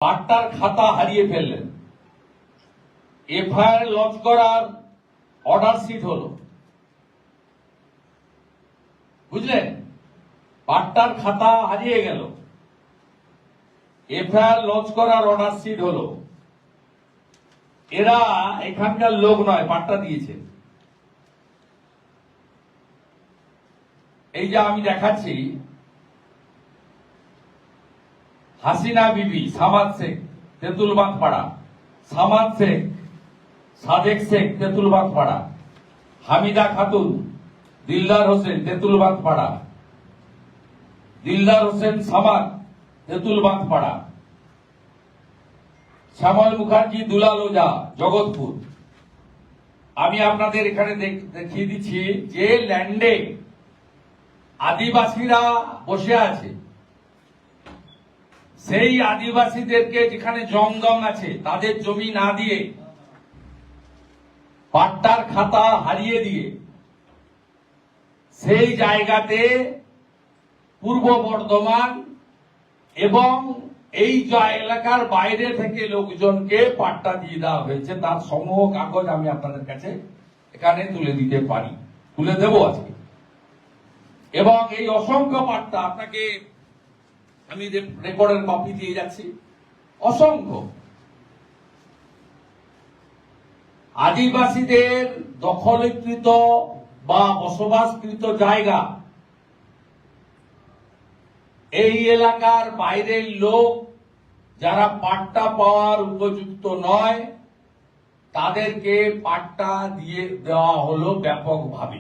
পাট্টার খাতা হারিয়ে ফেললেন। এফআইআর লঞ্চ করার অর্ডার শিট হলো, বুঝলেন? পাট্টার খাতা হারিয়ে গেল, এফআইআর লঞ্চ করার অর্ডার শিট হলো। এরা এখানকার লোক নয়, পাট্টা দিয়েছে। এই যে আমি দেখাচ্ছি, হাসিনা বিবি, সামাদ শেখ, তেঁতুলবাগ পাড়া, সামাদ শেখ, সাদেক শেখ, তেঁতুলবাগ পাড়া, হামিদা খাতুন, দিলদার হোসেন, তেঁতুলবাগ পাড়া, দিলদার হোসেন সামাদ, তেঁতুলবাগ পাড়া, শ্যামল মুখার্জি, দুলাল ওঝা, জগৎপুর। আমি আপনাদের এখানে দেখিয়ে দিচ্ছি যে ল্যান্ডে আদিবাসীরা বসে আছে, সেই আদিবাসীদেরকে যেখানে জমদম আছে তাদের জমি না দিয়ে, পাট্টার খাতা হারিয়ে দিয়ে, সেই জায়গাতে পূর্ব বর্ধমান এবং এই এলাকার বাইরে থেকে লোকজনকে পাট্টা দিয়ে দেওয়া হয়েছে। তার সমূহ কাগজ আমি আপনাদের কাছে এখানে তুলে দিতে পারি, তুলে দেব আজকে। এবং এই অসংখ্য পাট্টা আপনাকে আমি রেকর্ডের কপি দিয়ে যাচ্ছি। অসংখ্য আদিবাসীদের দখলীকৃত বা বসবাসকৃত জায়গা, এই এলাকার বাইরের লোক যারা পাট্টা পাওয়ার উপযুক্ত নয়, তাদেরকে পাট্টা দিয়ে দেওয়া হলো ব্যাপকভাবে।